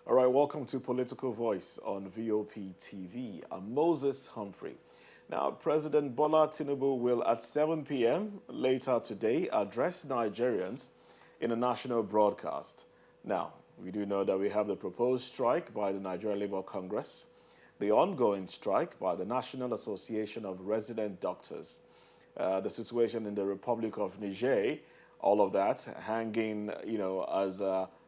All right, welcome to Political Voice on VOP TV. I'm Moses Humphrey. Now, President Bola Tinubu will at 7 p.m. later today address Nigerians in a national broadcast. Now, we do know that we have the proposed strike by the Nigerian Labour Congress, the ongoing strike by the National Association of Resident Doctors, the situation in the Republic of Niger, all of that hanging, as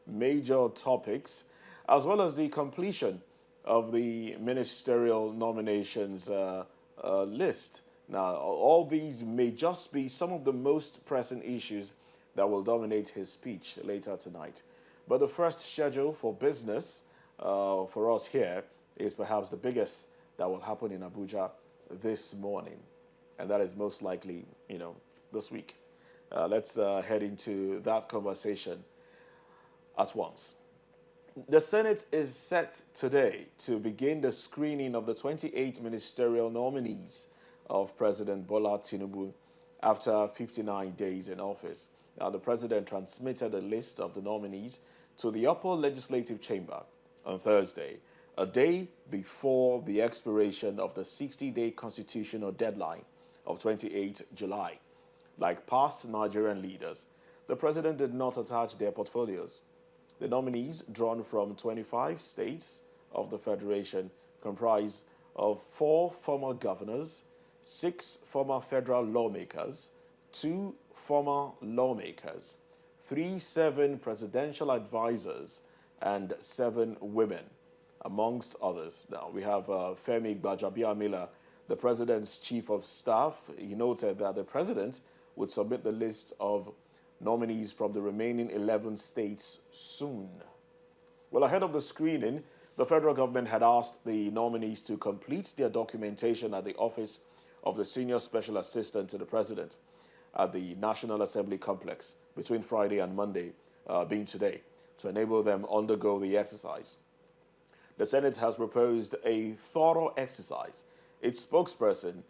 major topics, as well as the completion of the Ministerial Nominations list. Now, all these may just be some of the most pressing issues that will dominate his speech later tonight. But the first schedule for business for us here is perhaps the biggest that will happen in Abuja this morning. And that is most likely, this week. Let's head into that conversation at once. The Senate is set today to begin the screening of the 28 ministerial nominees of President Bola Tinubu after 59 days in office. Now, the president transmitted a list of the nominees to the upper legislative chamber on Thursday, a day before the expiration of the 60-day constitutional deadline of 28 July. Like past Nigerian leaders, the president did not attach their portfolios. The nominees, drawn from 25 states of the Federation, comprise of 4 former governors, 6 former federal lawmakers, 2 former lawmakers, 7 presidential advisors, and 7 women, amongst others. Now, we have Femi Gbajabiamila, the president's chief of staff. He noted that the president would submit the list of nominees from the remaining 11 states soon. Well, ahead of the screening, the federal government had asked the nominees to complete their documentation at the office of the Senior Special Assistant to the President at the National Assembly complex between Friday and Monday, being today, to enable them undergo the exercise. The Senate has proposed a thorough exercise. Its spokesperson,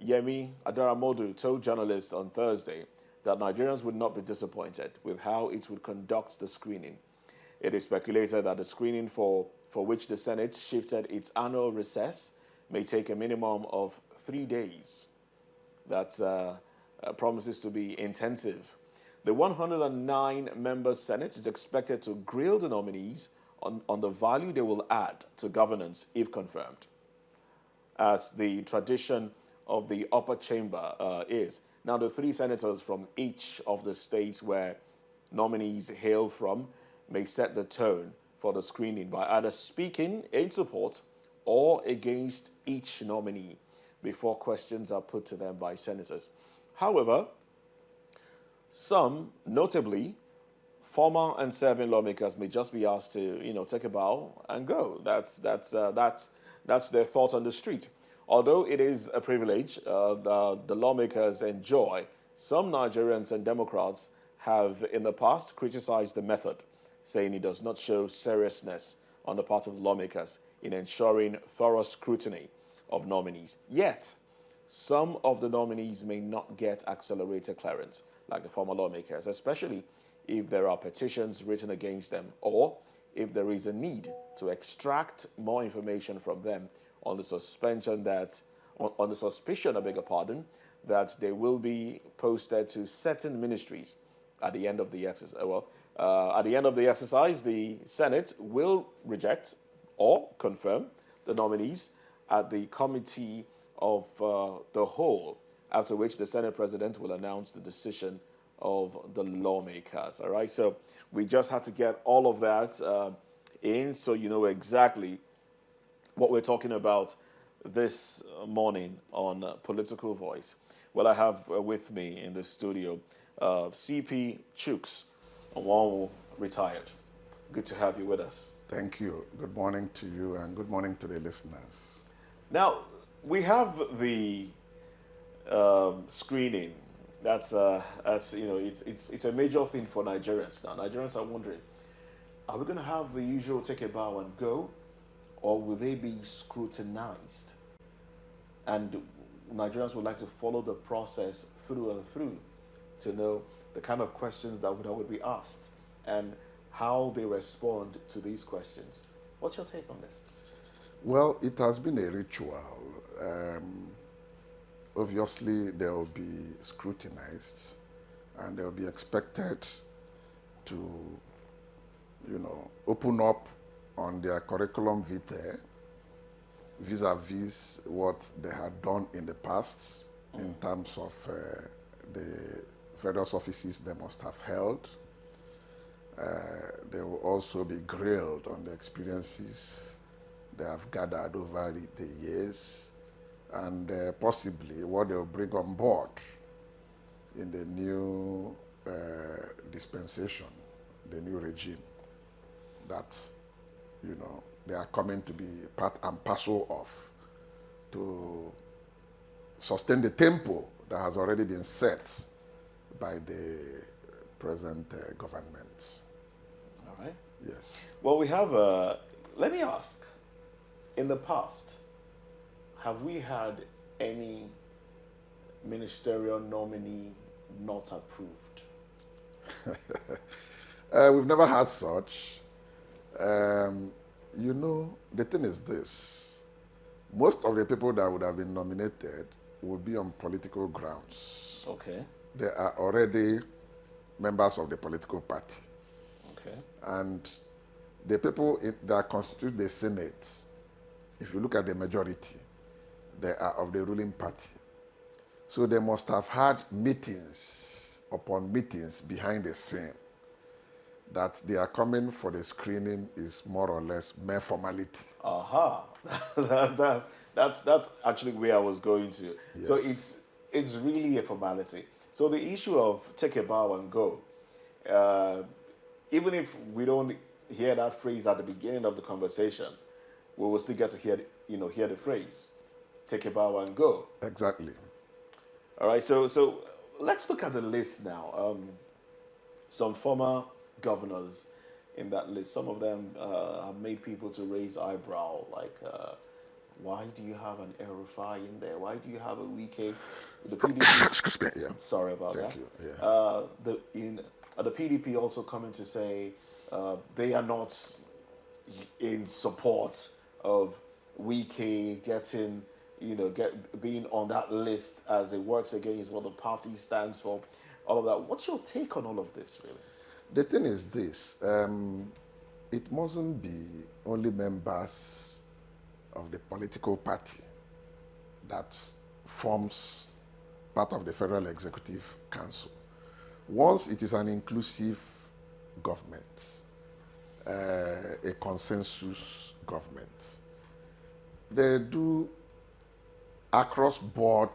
Yemi Adaramodu, told journalists on Thursday that Nigerians would not be disappointed with how it would conduct the screening. It is speculated that the screening for which the Senate shifted its annual recess may take a minimum of 3 days. That promises to be intensive. The 109-member Senate is expected to grill the nominees on the value they will add to governance if confirmed. As the tradition of the upper chamber is. Now, the 3 senators from each of the states where nominees hail from may set the tone for the screening by either speaking in support or against each nominee before questions are put to them by senators. However, some, notably former and serving lawmakers, may just be asked to, take a bow and go. That's their thought on the street. Although it is a privilege the lawmakers enjoy, some Nigerians and Democrats have in the past criticized the method, saying it does not show seriousness on the part of the lawmakers in ensuring thorough scrutiny of nominees. Yet, some of the nominees may not get accelerated clearance, like the former lawmakers, especially if there are petitions written against them or if there is a need to extract more information from them on the suspicion, that they will be posted to certain ministries at the end of the exercise. At the end of the exercise, the Senate will reject or confirm the nominees at the committee of the whole, after which the Senate president will announce the decision of the lawmakers. All right, so we just had to get all of that in so you know exactly what we're talking about this morning on Political Voice. Well, I have with me in the studio CP Chooks, Onwanwu, retired. Good to have you with us. Thank you. Good morning to you and good morning to the listeners. Now, we have the screening. That's it's a major thing for Nigerians now. Nigerians are wondering, are we going to have the usual take a bow and go, or will they be scrutinized? And Nigerians would like to follow the process through and through to know the kind of questions that would be asked. And how they respond to these questions. What's your take on this? Well, it has been a ritual. Obviously, they will be scrutinized and they will be expected to, open up on their curriculum vitae vis-a-vis what they had done in the past in terms of the various offices they must have held. They will also be grilled on the experiences they have gathered over the years and possibly what they will bring on board in the new dispensation, the new regime that, they are coming to be part and parcel of to sustain the tempo that has already been set by the present government. All right. Yes. Well, we have, let me ask, in the past, have we had any ministerial nominee not approved? We've never had such. The thing is this. Most of the people that would have been nominated would be on political grounds. Okay. They are already members of the political party. Okay. And the people that constitute the Senate, if you look at the majority, they are of the ruling party. So they must have had meetings upon meetings behind the scene that they are coming for the screening is more or less mere formality. Aha. That's actually where I was going to. Yes. So it's really a formality. So the issue of take a bow and go, even if we don't hear that phrase at the beginning of the conversation, we will still get to hear the phrase, take a bow and go. Exactly. All right, so let's look at the list now. Some former governors in that list, some of them have made people to raise eyebrow, like, why do you have an El-Rufai in there? Why do you have a Wike? The PDP. Excuse me, yeah. Sorry about Thank that. you. Yeah. The PDP also coming to say they are not in support of Wike getting, being on that list as it works against what the party stands for, all of that. What's your take on all of this, really? The thing is this, it mustn't be only members of the political party that forms part of the Federal Executive Council. Once it is an inclusive government, a consensus government, they do across-board,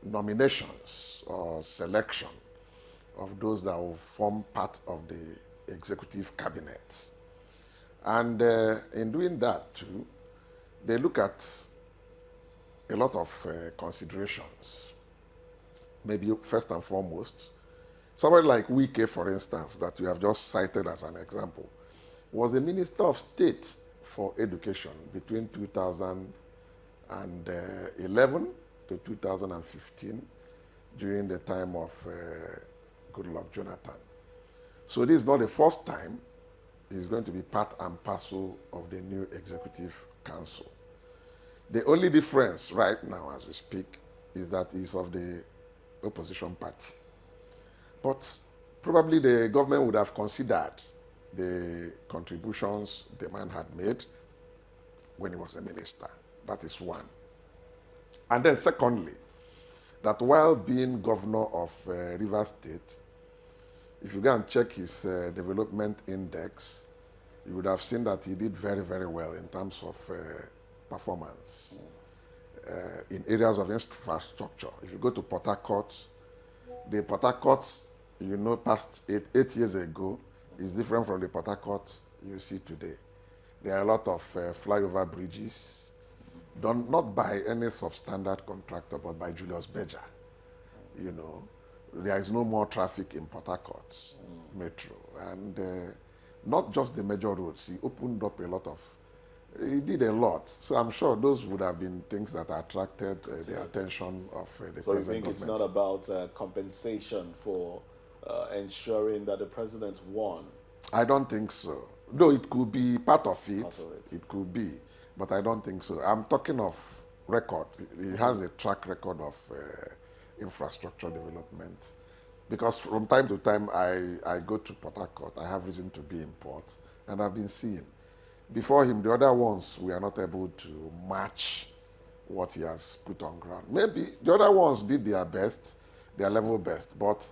nominations or selection of those that will form part of the executive cabinet. And in doing that too, they look at a lot of considerations. Maybe first and foremost, somebody like Wike, for instance, that you have just cited as an example, was the Minister of State for Education between 2011 to 2015 during the time of Goodluck Jonathan. So this is not the first time he's going to be part and parcel of the new Executive Council. The only difference right now as we speak is that he's of the opposition party. But probably the government would have considered the contributions the man had made when he was a minister. That is one. And then secondly, that while being governor of Rivers State, if you go and check his development index, you would have seen that he did very, very well in terms of performance in areas of infrastructure. If you go to Port Harcourt, the Port Harcourt, past eight years ago is different from the Port Harcourt you see today. There are a lot of flyover bridges, done not by any substandard contractor, but by Julius Berger. There is no more traffic in Port Harcourt Metro. And not just the major roads, he opened up a lot of, he did a lot. So I'm sure those would have been things that attracted the attention of the So you present think government. it's not about compensation for ensuring that the president won? I don't think so. Though it could be part of it. Part of it. It could be, but I don't think so. I'm talking of record. He has a track record of infrastructure development. Because from time to time, I go to Port Harcourt. I have reason to be in port, and I've been seeing. Before him, the other ones, we are not able to match what he has put on ground. Maybe the other ones did their best, their level best, but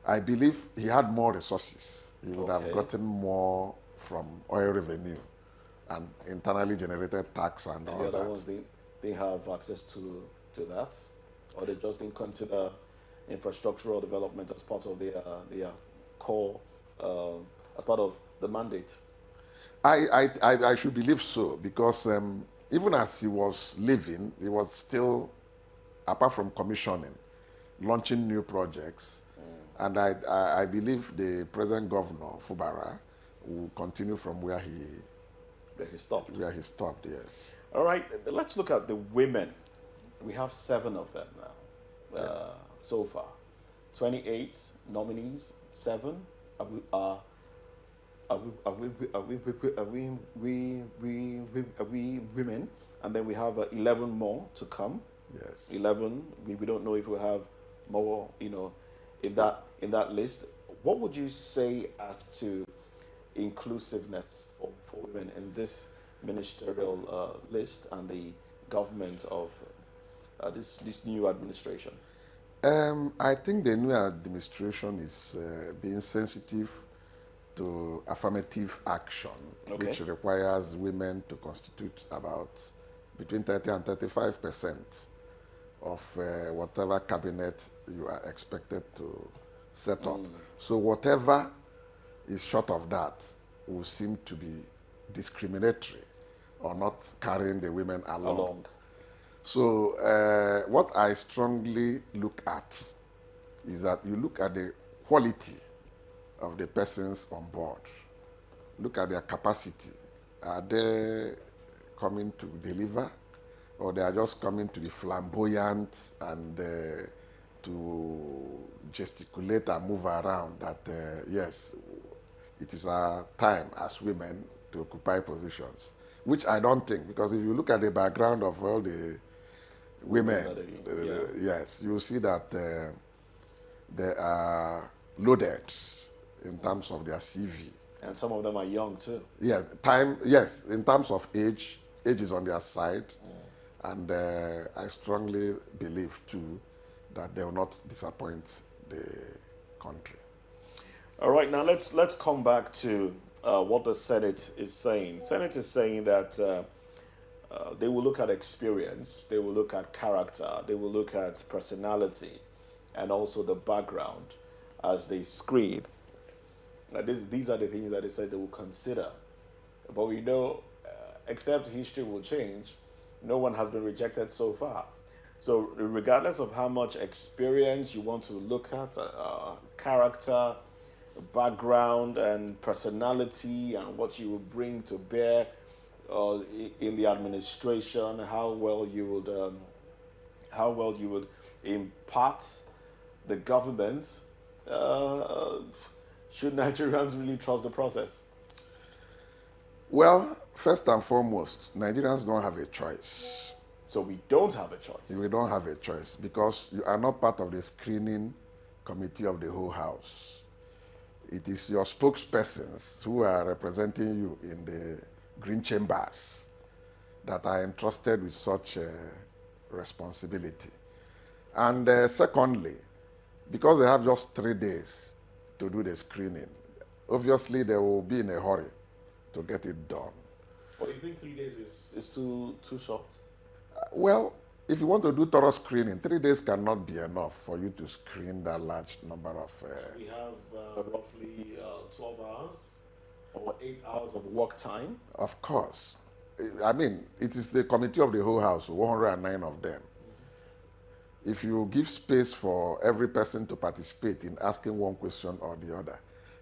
I believe he had more resources. He would have gotten more from oil revenue and internally generated tax and all the other that. ones, they have access to that, or they just didn't consider infrastructural development as part of their core, as part of the mandate. I should believe so, because even as he was leaving, he was still, apart from commissioning, launching new projects. And I believe the present governor, Fubara, will continue from where he stopped. Where he stopped, yes. All right, let's look at the women. We have 7 of them now, so far. 28 nominees, 7 are we women, and then we have 11 more to come. Yes. 11. We don't know if we'll have more, in that list. What would you say as to inclusiveness for women in this ministerial list and the government of this new administration? I think the new administration is being sensitive to affirmative action, which requires women to constitute about between 30 and 35% of whatever cabinet you are expected to set up. So whatever is short of that will seem to be discriminatory or not carrying the women along. So what I strongly look at is that you look at the quality of the persons on board. Look at their capacity. Are they coming to deliver, or they are just coming to be flamboyant and to gesticulate and move around that, yes, it is our time as women to occupy positions, which I don't think, because if you look at the background of all the women, yes, you will see that they are loaded in terms of their CV. And some of them are young too. Yeah, in terms of age is on their side. And I strongly believe too that they will not disappoint the country. All right, now let's come back to what the Senate is saying. Senate is saying that they will look at experience, they will look at character, they will look at personality, and also the background as they screen. Now, these are the things that they said they will consider. But we know, except history will change, no one has been rejected so far. So regardless of how much experience you want to look at, character, background, and personality, and what you will bring to bear in the administration, how well you would impart the government, should Nigerians really trust the process? Well, first and foremost, Nigerians don't have a choice. So we don't have a choice. We don't have a choice because you are not part of the screening committee of the whole house. It is your spokespersons who are representing you in the green chambers that are entrusted with such a responsibility. And secondly, because they have just 3 days to do the screening, obviously they will be in a hurry to get it done. Well, you think 3 days is too short? Well, if you want to do thorough screening, 3 days cannot be enough for you to screen that large number of... We have roughly 12 hours or 8 hours of work time. Of course. I mean, it is the committee of the whole house, 109 of them. If you give space for every person to participate in asking one question or the other,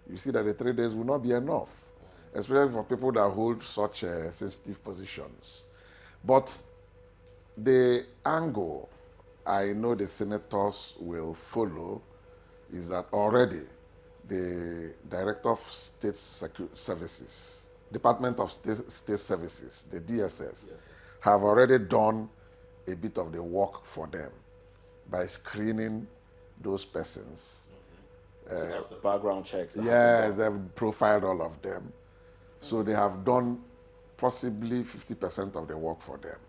you see that the 3 days will not be enough, especially for people that hold such sensitive positions. But the angle I know the senators will follow is that already the Director of State Services, Department of State Services, the DSS, Yes. have already done a bit of the work for them by screening those persons. So that's the background checks. that have Yes, been done. they've profiled all of them. So they have done possibly 50% of the work for them.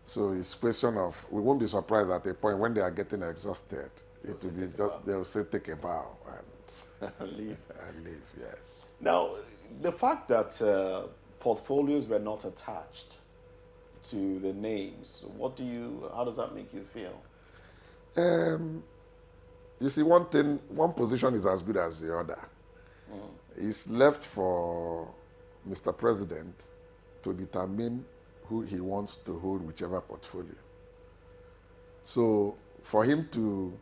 So it's a question of, we won't be surprised at a point when they are getting exhausted. It will be just, they'll say take a bow and Leave. and leave, yes. Now, the fact that portfolios were not attached to the names, how does that make you feel? You see, one position is as good as the other. It's left for Mr. President to determine who he wants to hold whichever portfolio. So for him to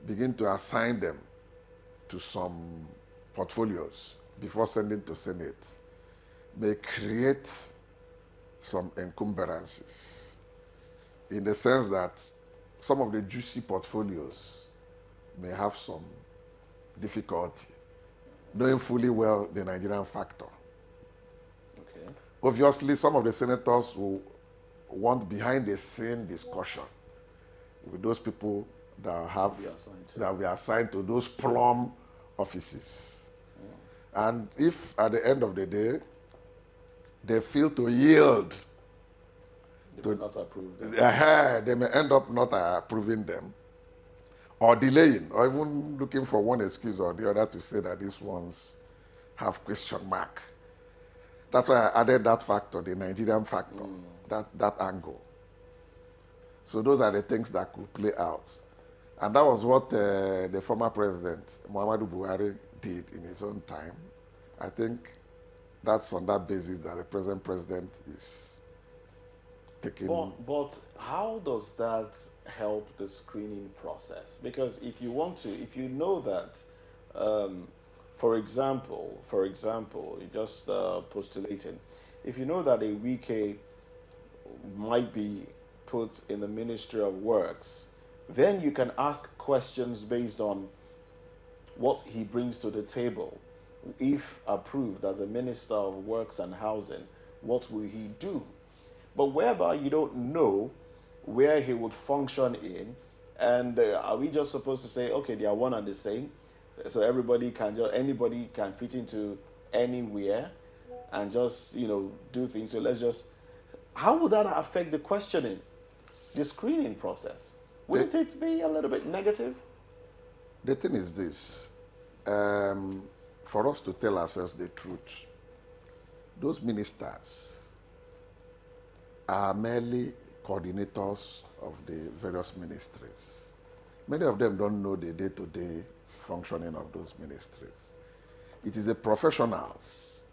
begin to assign them to some portfolios before sending to Senate may create some encumbrances, in the sense that some of the juicy portfolios may have some difficulty, knowing fully well the Nigerian factor. Okay. Obviously, some of the senators will want behind-the-scene discussion with those people that will be assigned to those plum offices. And if at the end of the day they fail to yield, They will not approve them. they may end up not approving them, or delaying, or even looking for one excuse or the other to say that these ones have question mark. That's why I added that factor, the Nigerian factor, that angle. So those are the things that could play out. And that was what the former president, Muhammadu Buhari, did in his own time. I think that's on that basis that the present president is taking... But how does that help the screening process? Because if you know that, for example, you just postulating, if you know that a Wike might be put in the Ministry of Works, then you can ask questions based on what he brings to the table. If approved as a Minister of Works and Housing, what will he do? But whereby you don't know where he would function in, and are we just supposed to say, okay, they are one and the same, so anybody can fit into anywhere and just, do things. So how would that affect the questioning, the screening process? Wouldn't it be a little bit negative? The thing is this, for us to tell ourselves the truth, those ministers are merely coordinators of the various ministries. Many of them don't know the day-to-day functioning of those ministries. It is the professionals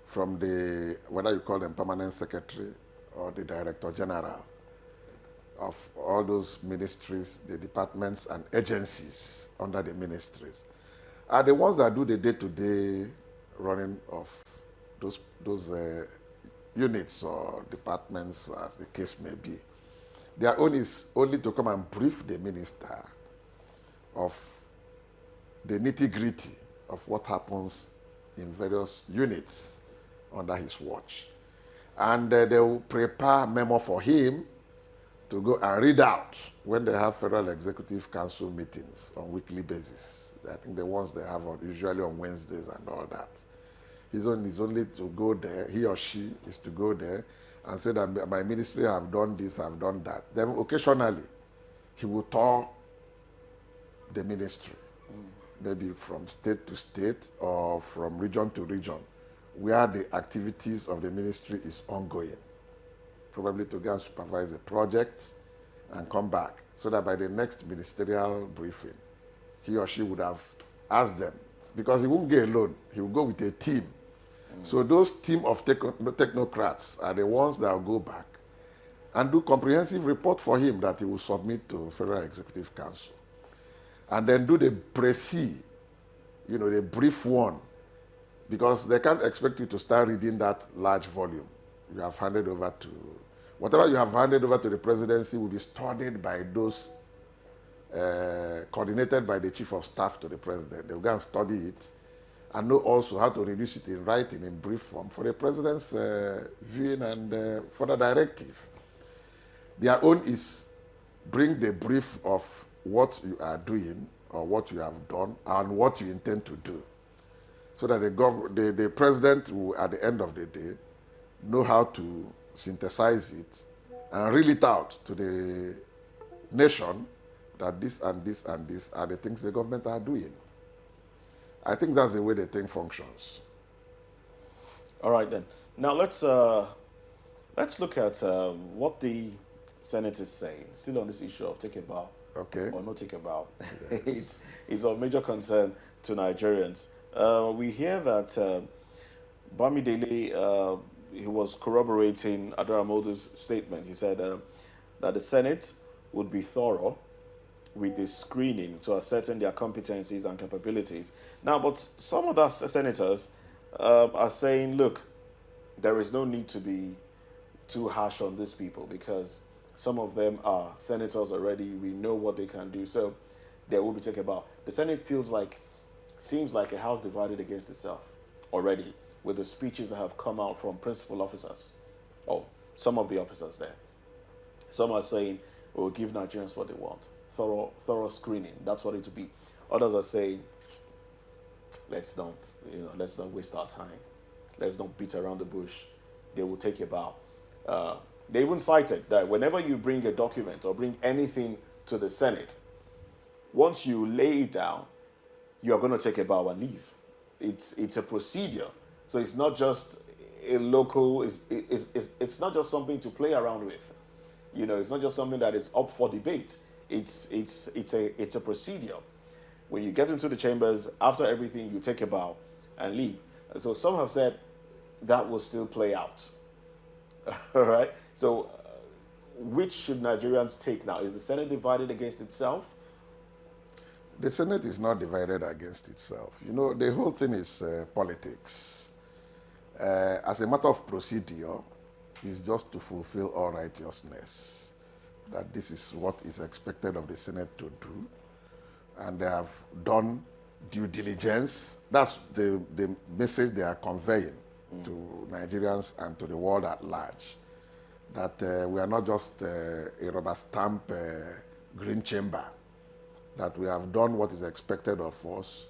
from whether you call them permanent secretary or the director general of all those ministries, the departments and agencies under the ministries, are the ones that do the day-to-day running of those units or departments, as the case may be. Their own is only to come and brief the minister of the nitty-gritty of what happens in various units under his watch. And they will prepare a memo for him to go and read out when they have Federal Executive Council meetings on weekly basis. I think the ones they have usually on Wednesdays and all that. His only to go there, he or she is to go there and say that my ministry have done this, have done that. Then occasionally, he will tour the ministry, maybe from state to state or from region to region, where the activities of the ministry is ongoing. Probably to go and supervise a project and come back, so that by the next ministerial briefing, he or she would have asked them, because he won't go alone, he will go with a team. So those team of technocrats are the ones that will go back and do comprehensive report for him that he will submit to Federal Executive Council. And then do the précis, the brief one, because they can't expect you to start reading that large volume. You have handed over whatever you have handed over to the presidency will be studied by those coordinated by the chief of staff to the president. They'll go and study it and know also how to reduce it in writing, in brief form, for the president's viewing and further directive. Their own is bring the brief of what you are doing or what you have done and what you intend to do, so that the president will, at the end of the day, know how to synthesize it and reel it out to the nation that this and this and this are the things the government are doing. I think that's the way the thing functions. All right, then. Now let's look at what the Senate is saying, still on this issue of take a bow or not take a bow. Yes. it's of major concern to Nigerians. We hear that Bamidele, he was corroborating Adaramodu's statement. He said that the Senate would be thorough with the screening to ascertain their competencies and capabilities. Now, but some of the senators are saying, look, there is no need to be too harsh on these people because some of them are senators already. We know what they can do, so they will be taken about. The Senate seems like a house divided against itself already with the speeches that have come out from principal officers, or some of the officers there. Some are saying, we'll give Nigerians what they want. Thorough screening, that's what it will be. Others are saying, let's not waste our time. Let's not beat around the bush. They will take a bow. They even cited that whenever you bring a document or bring anything to the Senate, once you lay it down, you are going to take a bow and leave. It's a procedure. So it's not just a local, it's not just something to play around with. You know, it's not just something that is up for debate. It's a procedure. When you get into the chambers, after everything, you take a bow and leave. So some have said that will still play out. All right. So which should Nigerians take now? Is the Senate divided against itself? The Senate is not divided against itself. You know, the whole thing is politics. As a matter of procedure, it's just to fulfill all righteousness, that this is what is expected of the Senate to do. And they have done due diligence. That's the message they are conveying to Nigerians and to the world at large. That we are not just a rubber stamp green chamber. That we have done what is expected of us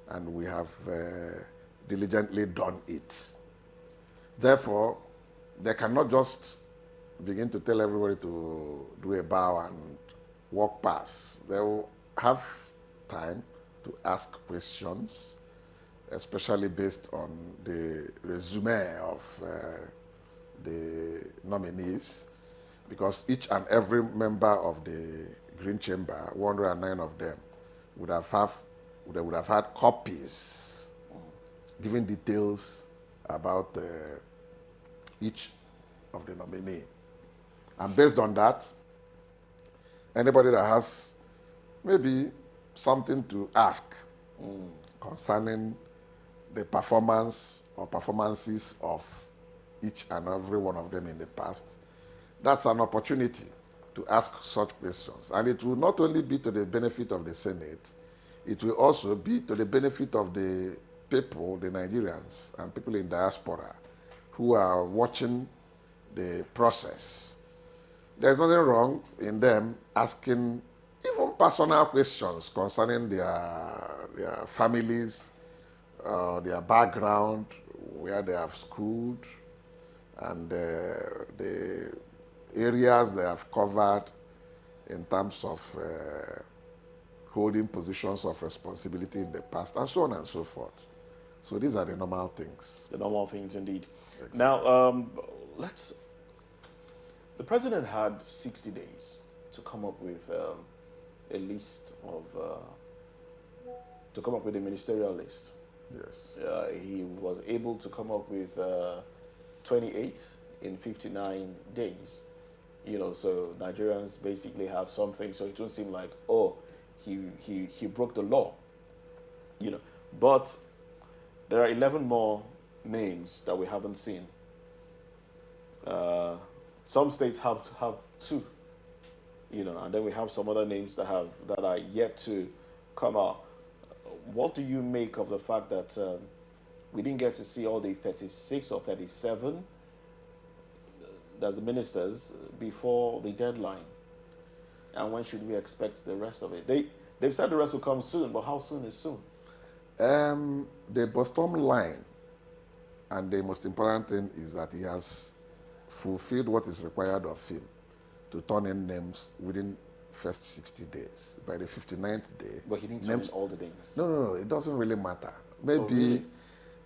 and we have diligently done it. Therefore, they cannot just begin to tell everybody to do a bow and walk past. They will have time to ask questions, especially based on the resume of the nominees, because each and every member of the Green Chamber, 109 of them, would have had copies giving details about each of the nominee. And based on that, anybody that has maybe something to ask concerning the performance or performances of each and every one of them in the past, that's an opportunity to ask such questions. And it will not only be to the benefit of the Senate, it will also be to the benefit of the people, the Nigerians, and people in diaspora who are watching the process. There's nothing wrong in them asking even personal questions concerning their families, their background, where they have schooled, and the areas they have covered in terms of holding positions of responsibility in the past, and so on and so forth. So these are the normal things. The normal things, indeed. Exactly. Now, the president had 60 days to come up with a list of, to come up with a ministerial list. Yes. He was able to come up with 28 in 59 days. You know, so Nigerians basically have something, so it won't seem like, oh, he broke the law. You know, but there are 11 more names that we haven't seen. Some states have 2. and then we have some other names that are yet to come out. What do you make of the fact that we didn't get to see all the 36 or 37 as the ministers before the deadline? And when should we expect the rest of it? They've said the rest will come soon, but how soon is soon? The bottom line, and the most important thing, is that he has fulfilled what is required of him to turn in names within first 60 days. By the 59th day... But he didn't turn in all the names. No, it doesn't really matter. Maybe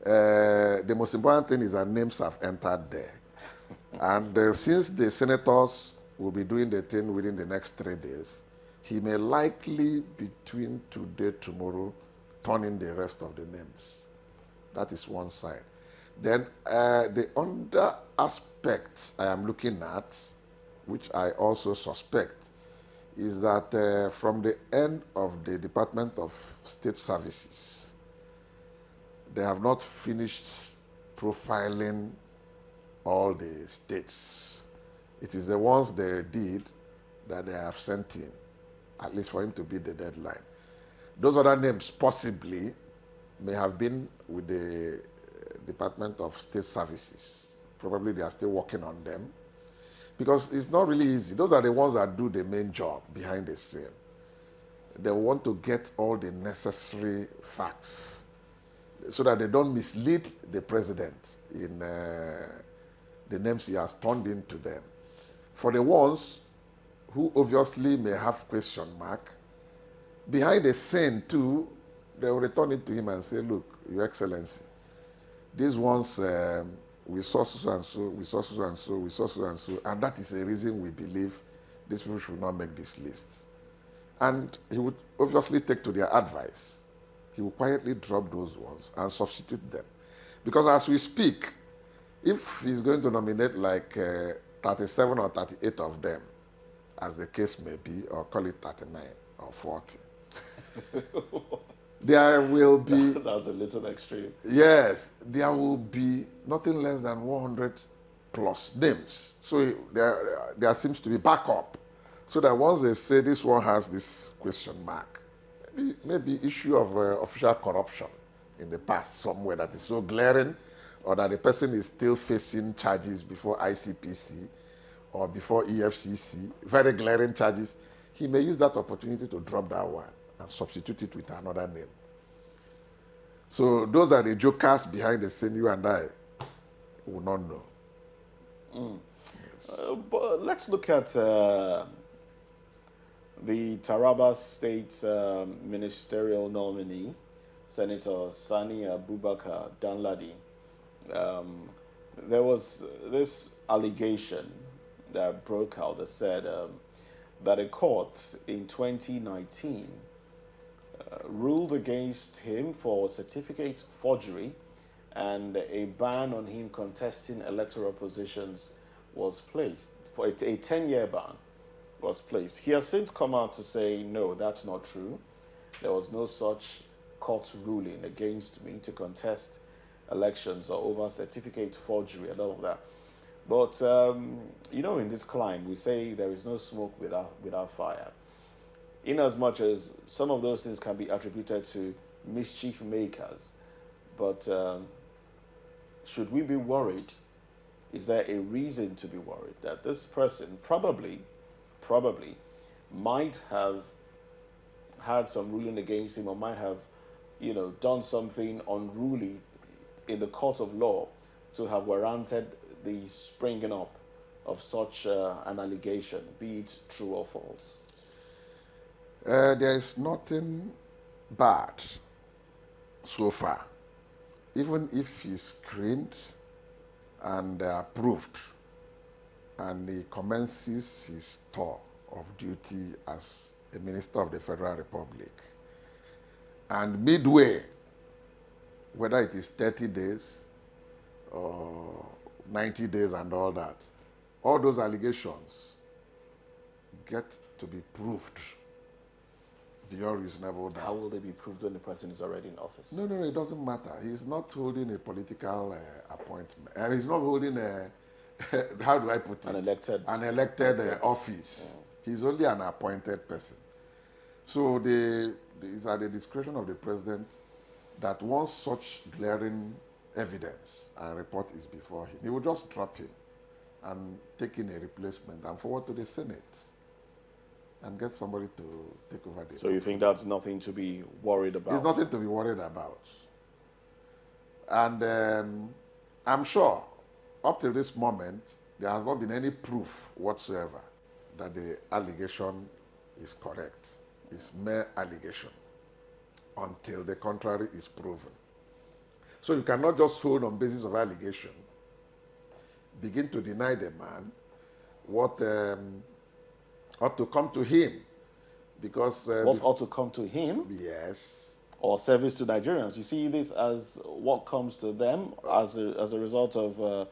really? The most important thing is that names have entered there. And since the senators will be doing the thing within the next 3 days, he may likely, between today and tomorrow, turn in the rest of the names. That is one side. Then the other aspect I am looking at, which I also suspect, is that from the end of the Department of State Services, they have not finished profiling all the states. It is the ones they did that they have sent in, at least for him to beat the deadline. Those other names possibly may have been with the Department of State Services. Probably they are still working on them, because it's not really easy. Those are the ones that do the main job behind the scene. They want to get all the necessary facts so that they don't mislead the president in the names he has turned into them. For the ones who obviously may have question mark, behind the scene too, they will return it to him and say, look, Your Excellency, these ones, we saw so and so, we saw so and so, we saw so and so, and that is the reason we believe these people should not make this list. And he would obviously take to their advice. He will quietly drop those ones and substitute them. Because as we speak, if he's going to nominate like 37 or 38 of them, as the case may be, or call it 39 or 40, there will be... That's a little extreme. Yes, there will be nothing less than 100 plus names. So there seems to be backup. So that once they say this one has this question mark, maybe issue of official corruption in the past somewhere that is so glaring, or that the person is still facing charges before ICPC or before EFCC, very glaring charges, he may use that opportunity to drop that one and substitute it with another name. So those are the jokers behind the scene. You and I will not know. Yes. But let's look at the Taraba State Ministerial Nominee, Senator Sani Abubakar Danladi. There was this allegation that broke out that said that a court in 2019 ruled against him for certificate forgery, and a ban on him contesting electoral positions was placed. For a 10-year ban was placed. He has since come out to say, no, that's not true. There was no such court ruling against me to contest elections or over certificate forgery and all of that. But, in this climb, we say there is no smoke without fire. In as much as some of those things can be attributed to mischief makers. But should we be worried? Is there a reason to be worried that this person probably might have had some ruling against him, or might have, done something unruly in the court of law to have warranted the springing up of such an allegation, be it true or false? There is nothing bad so far. Even if he's screened and approved, and he commences his tour of duty as a minister of the Federal Republic, and midway, whether it is 30 days or 90 days and all that, all those allegations get to be proved beyond reasonable doubt. How will they be proved when the person is already in office? No, it doesn't matter. He's not holding a political appointment. He's not holding a, how do I put it? An elected office. He's only an appointed person. So it's at the discretion of the president that once such glaring evidence and report is before him, he will just drop him and take in a replacement and forward to the Senate and get somebody to take over the. So you think that's nothing to be worried about? It's nothing to be worried about. And I'm sure up till this moment, there has not been any proof whatsoever that the allegation is correct. It's mere allegation until the contrary is proven. So you cannot just hold on basis of allegation, begin to deny the man what ought to come to him. Because what ought to come to him? Yes. Or service to Nigerians. You see this as what comes to them as a result of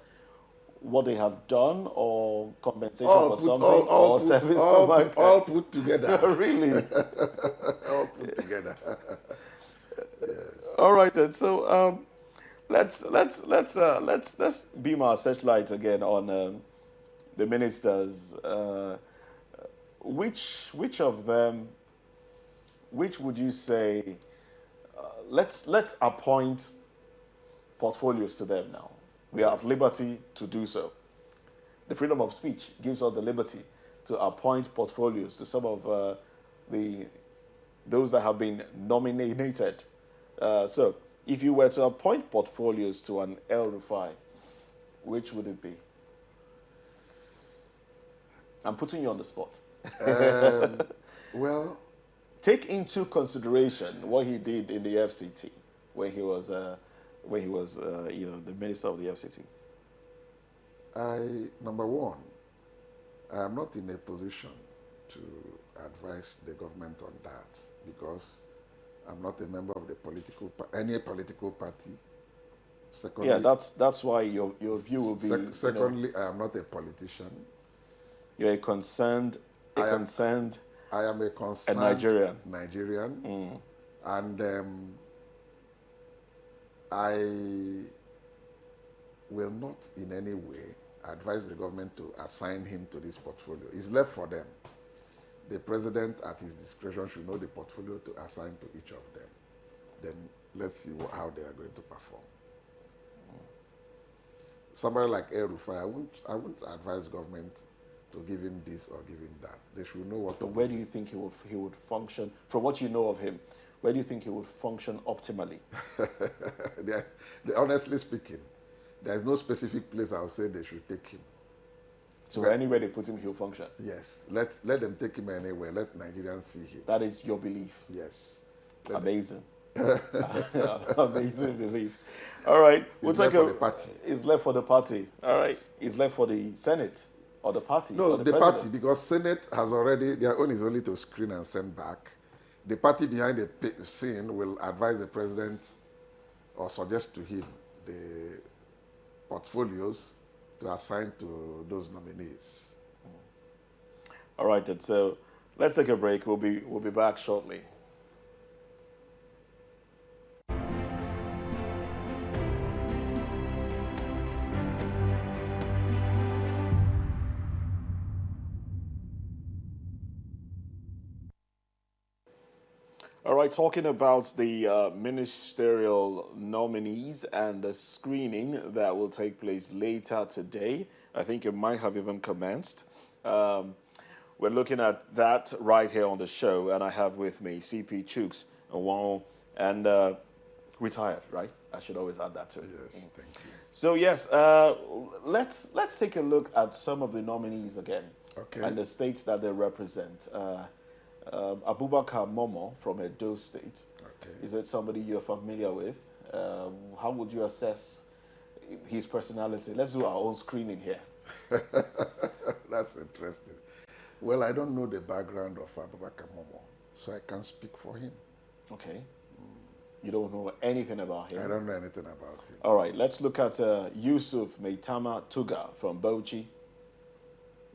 what they have done, or compensation for something, or service to mankind? All put together. Really? All put together. Yes. All right then. So let's beam our searchlight again on the ministers. Which of them? Which would you say? Let's appoint portfolios to them now. We are at liberty to do so. The freedom of speech gives us the liberty to appoint portfolios to some of those that have been nominated. So, if you were to appoint portfolios to an El-Rufai, which would it be? I'm putting you on the spot. Well, take into consideration what he did in the FCT when he was the minister of the FCT. Number one, I am not in a position to advise the government on that because I'm not a member of any political party. Secondly, yeah, that's why your view will be. Secondly, I am not a politician. You're a concerned. I am a concerned Nigerian. And I will not in any way advise the government to assign him to this portfolio. It's left for them. The president, at his discretion, should know the portfolio to assign to each of them. Then let's see how they are going to perform. Somebody like El-Rufai, I won't advise government to give him this or give him that. They should know what. But where do you think he would function? From what you know of him, where do you think he would function optimally? Honestly speaking, there is no specific place I would say they should take him. So anywhere they put him, he'll function? Yes. Let them take him anywhere. Let Nigerians see him. That is your belief? Yes. Amazing. Amazing belief. All right. It's left for the party. It's left for the party. All right. It's left for the Senate or the party? No, the the party, because Senate has already, their own is only to screen and send back. The party behind the scene will advise the president or suggest to him the portfolios to assign to those nominees. All right, then. So let's take a break. We'll be back shortly. All right, talking about the ministerial nominees and the screening that will take place later today. I think it might have even commenced. We're looking at that right here on the show, and I have with me CP Chooks and retired, right? I should always add that to it. Yes, thank you. So yes, let's take a look at some of the nominees again, okay, and the states that they represent. Abubakar Momo from Edo State. Okay. Is it somebody you're familiar with? How would you assess his personality? Let's do our own screening here. That's interesting. Well, I don't know the background of Abubakar Momo, so I can't speak for him. Okay. You don't know anything about him? I don't know anything about him. All right, let's look at Yusuf Maitama Tuga from Bauchi.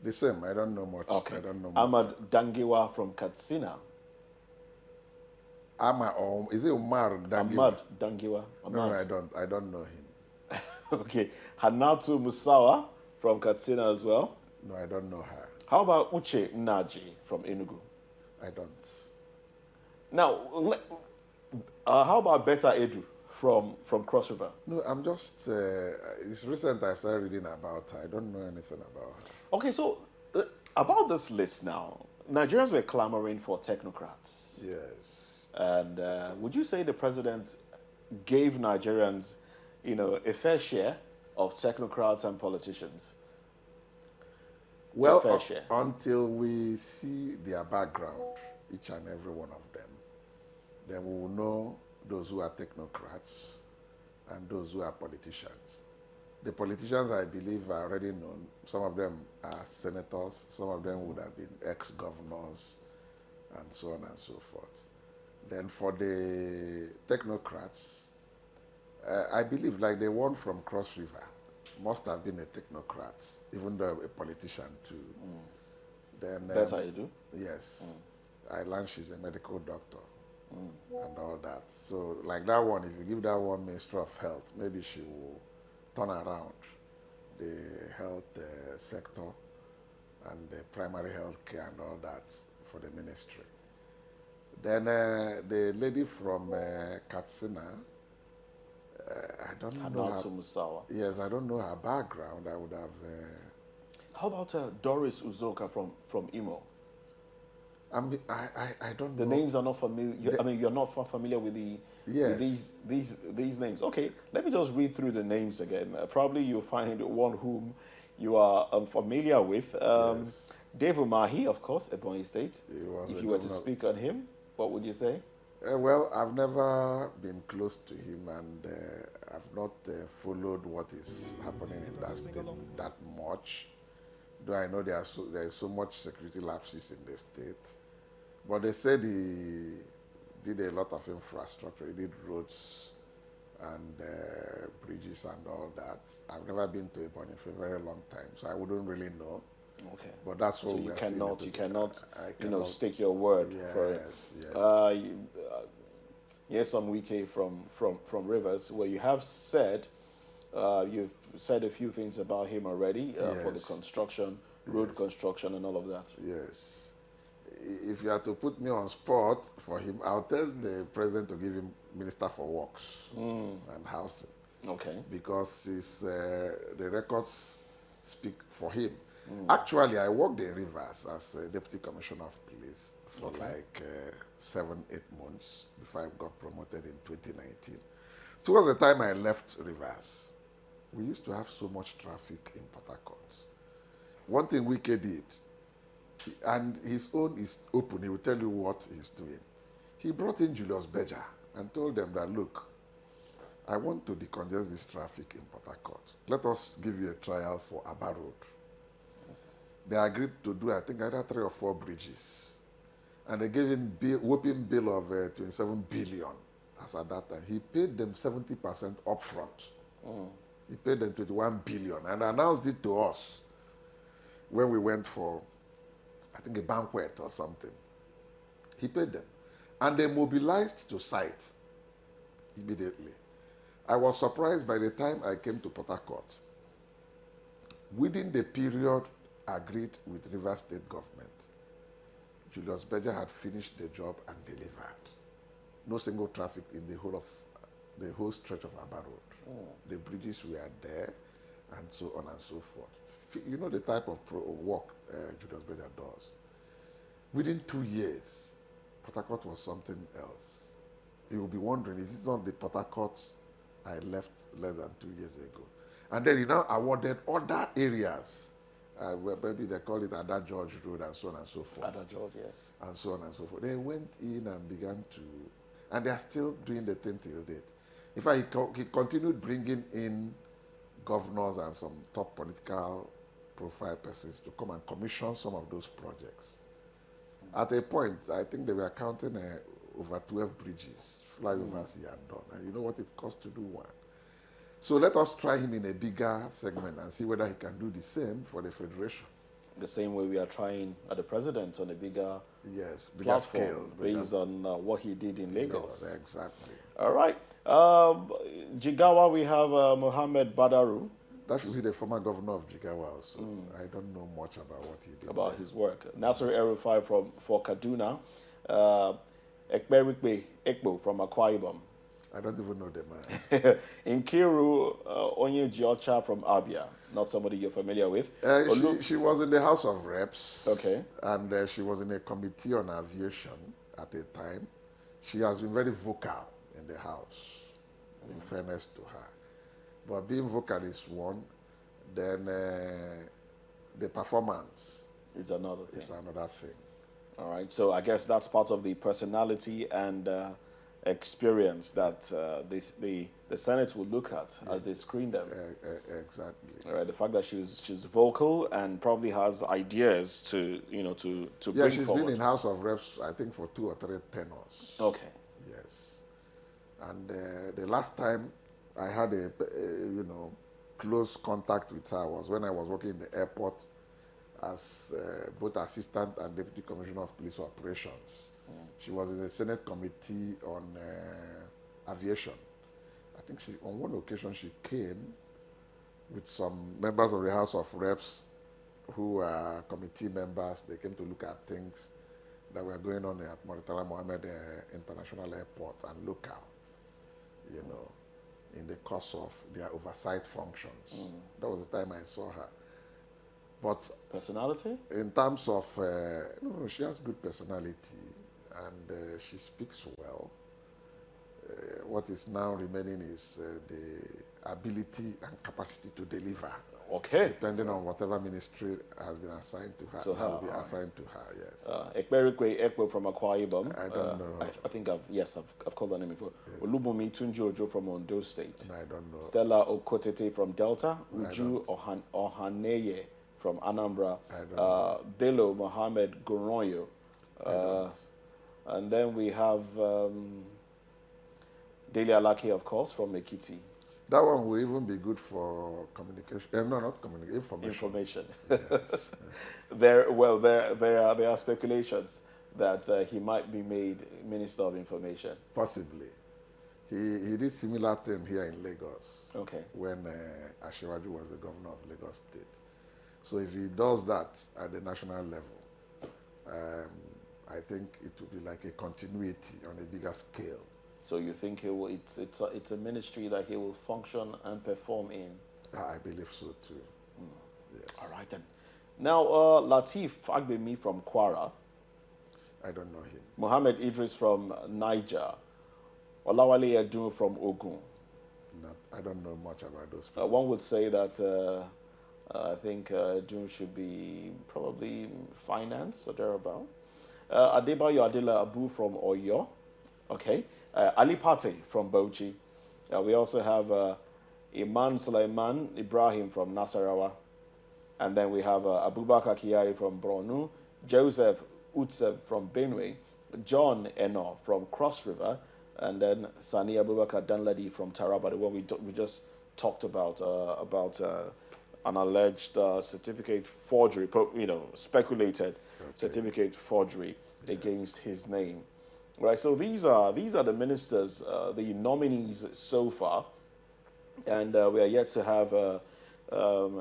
The same, I don't know much. Okay. I don't know much. Ahmad Dangiwa from Katsina. Is it Umar Dangiwa? Ahmad Dangiwa. No, I don't know him. Okay. Hanatu Musawa from Katsina as well. No, I don't know her. How about Uche Naji from Enugu? I don't. Now, how about Beta Edu from Cross River? No, I'm just, it's recent I started reading about her. I don't know anything about her. Okay, so about this list now, Nigerians were clamoring for technocrats. Yes. And would you say the president gave Nigerians, a fair share of technocrats and politicians? Well, fair share. Until we see their background, each and every one of them, then we will know those who are technocrats and those who are politicians. The politicians, I believe, are already known. Some of them are senators, some of them would have been ex-governors, and so on and so forth. Then for the technocrats, I believe, like the one from Cross River, must have been a technocrat, even though a politician too. Then That's how you do? yes, I learned she's a medical doctor and all that. So like that one, if you give that one Minister of Health, maybe she will turn around the health sector and the primary health care and all that for the ministry. Then the lady from Katsina, I don't know her. Musawa. Yes, I don't know her background. I would have. How about Doris Uzoka from Imo? I don't know. The names are not familiar. I mean, you're not familiar with Yes. with these names. Okay, let me just read through the names again. Probably you'll find one whom you are familiar with. Yes. Dave Umahi, of course, Ebonyi State. He was If a you were to governor. speak on him, what would you say? Well, I've never been close to him, and I've not followed what is happening in that state that much. Though I know there is so much security lapses in the state. But they said he did a lot of infrastructure. He did roads and bridges and all that. I've never been to Ebonyi for a very long time, so I wouldn't really know. Okay. But that's what So we you are seeing cannot, it you to- cannot, I cannot. stake your word for it. Yes. Yes, some Wike from Rivers, where you have said, you've said a few things about him already for the Yes. construction, road Yes. construction, and all of that. Yes. If you are to put me on spot for him, I'll tell the president to give him Minister for Works and Housing, Okay. because the records speak for him. Actually, I worked in Rivers as a Deputy Commissioner of Police for like 7-8 months before I got promoted in 2019. Towards the time I left Rivers, we used to have so much traffic in Port Harcourt. One thing Wike did, and his own is open, he will tell you what he's doing. He brought in Julius Berger and told them that, look, I want to decongest this traffic in Port Harcourt. Let us give you a trial for Aba Road. They agreed to do, I think, either 3 or 4 bridges. And they gave him whopping bill of 27 billion as at that time. He paid them 70% upfront. He paid them 21 billion and announced it to us when we went for, I think, a banquet or something. He paid them. And they mobilized to site immediately. I was surprised by the time I came to Port Harcourt. Within the period agreed with River State government, Julius Berger had finished the job and delivered. No single traffic in the whole stretch of Aba Road. The bridges were there, and so on and so forth. You know the type of work Julius Berger does. Within 2 years, Port Harcourt was something else. You will be wondering, is this not the Port Harcourt I left less than 2 years ago? And then he now awarded other areas, where maybe they call it Ada George Road and so on and so forth. Ada George, yes. And so on and so forth. They went in and began to, and they are still doing the thing till date. In fact, he continued bringing in governors and some top political profile persons to come and commission some of those projects. At a point, I think they were counting over 12 bridges, flyovers he had done. And you know what it cost to do one? So let us try him in a bigger segment and see whether he can do the same for the Federation. The same way we are trying at the president on a bigger Bigger platform scale. based on what he did in Lagos. Exactly. All right. Jigawa, we have Mohammed Badaru. That should be the former governor of Jigawa also. I don't know much about what he did. About his work. Nasser El-Rufai for Kaduna. Ekberikbe Ekbo from Akwa Ibom. I don't even know the man. Nkiru Onye Giocha from Abia. Not somebody you're familiar with. She was in the House of Reps. Okay. And she was in a committee on aviation at the time. She has been very vocal in the House, in fairness to her. But being vocal is one, then the performance is another thing. All right, so I guess that's part of the personality and experience that the Senate will look at as they screen them. Exactly. All right, the fact that she's vocal and probably has ideas to bring forward. She's been in House of Reps, I think, for 2 or 3 tenures. Okay. Yes. And the last time I had a close contact with her was when I was working in the airport as both assistant and deputy commissioner of police operations. She was in the Senate committee on aviation. I think on one occasion she came with some members of the House of Reps who were committee members. They came to look at things that were going on at Murtala Mohammed International Airport and local, in the course of their oversight functions. That was the time I saw her. But personality? In terms of, no, she has good personality and she speaks well. What is now remaining is the ability and capacity to deliver. Okay. Depending on whatever ministry has been assigned to her. Will be assigned to her, yes. Ekberikwe Ekbo from Akwa Ibom. I don't know. I think I've called her name before. Yes. Olubumi Tunjojo from Ondo State. I don't know. Stella Okotete from Delta. Uju Ohaneye from Anambra. Bello Mohammed Goronyo. And then we have Dele Alake, of course, from Ekiti. That one will even be good for communication. No, not communication, information. Yes. There are speculations that he might be made Minister of Information. Possibly. He did similar thing here in Lagos. Okay. When Ashewaju was the governor of Lagos State. So if he does that at the national level, I think it will be like a continuity on a bigger scale. So you think it's a ministry that he will function and perform in? I believe so too. Yes. All right then. Now, Lateef Fagbemi from Kwara. I don't know him. Mohammed Idris from Niger. Olawale Edun from Ogun. I don't know much about those people. One would say that I think Edun should be probably finance or thereabout. Adebayo Adela Abu from Oyo. Okay. Ali Pate from Bauchi. We also have Iman Sulaiman Ibrahim from Nasarawa. And then we have Abubakar Kiari from Borno, Joseph Utsev from Benue, John Eno from Cross River, and then Sani Abubakar Danladi from Taraba, the one we just talked about an alleged certificate forgery, speculated certificate forgery against his name. Right, so these are the ministers, the nominees so far, and we are yet to have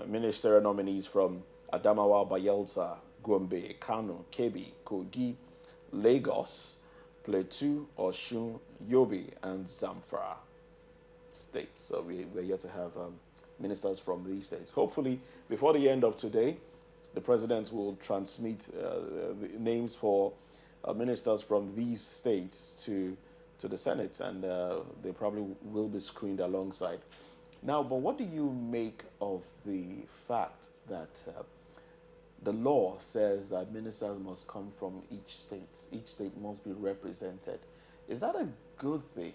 ministerial nominees from Adamawa, Bayelsa, Gombe, Kano, Kebbi, Kogi, Lagos, Plateau, Osun, Yobe, and Zamfara states. So we're yet to have ministers from these states. Hopefully, before the end of today, the president will transmit the names for ministers from these states to the Senate, and they probably will be screened alongside. Now, but what do you make of the fact that the law says that ministers must come from each state? Each state must be represented. Is that a good thing?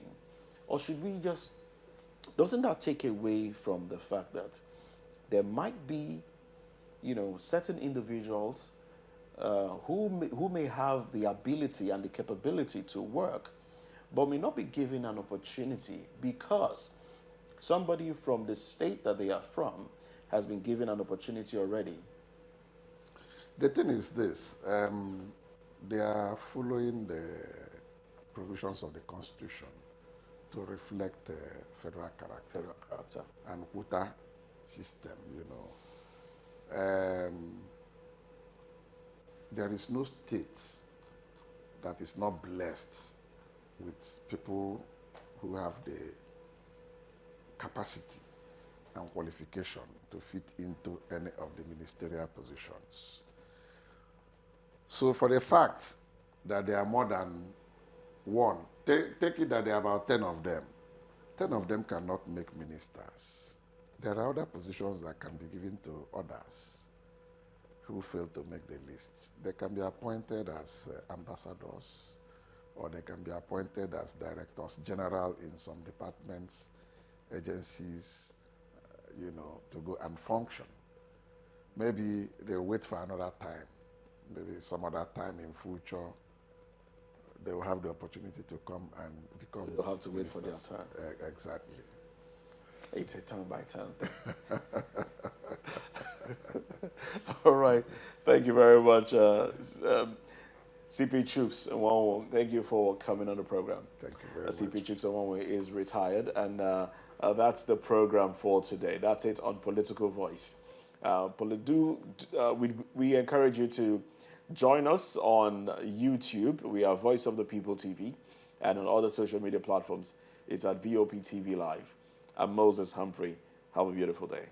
Or should we doesn't that take away from the fact that there might be, certain individuals who may have the ability and the capability to work, but may not be given an opportunity because somebody from the state that they are from has been given an opportunity already? The thing is this, they are following the provisions of the Constitution to reflect federal character. Federal character. And quota system, you know. There is no state that is not blessed with people who have the capacity and qualification to fit into any of the ministerial positions. So for the fact that there are more than one, take it that there are about 10 of them. 10 of them cannot make ministers. There are other positions that can be given to others who fail to make the list. They can be appointed as ambassadors, or they can be appointed as directors general in some departments, agencies, you know, to go and function. Maybe they'll wait for another time. Maybe some other time in future, they will have the opportunity to come and become. They'll have to wait for their turn. Exactly. It's a turn by turn. All right. Thank you very much, CP Chooks Nwanwo. Thank you for coming on the program. Thank you very much. CP Chooks Nwanwo is retired, and that's the program for today. That's it on Political Voice. We encourage you to join us on YouTube. We are Voice of the People TV, and on other social media platforms, it's at VOP TV Live. I'm Moses Humphrey. Have a beautiful day.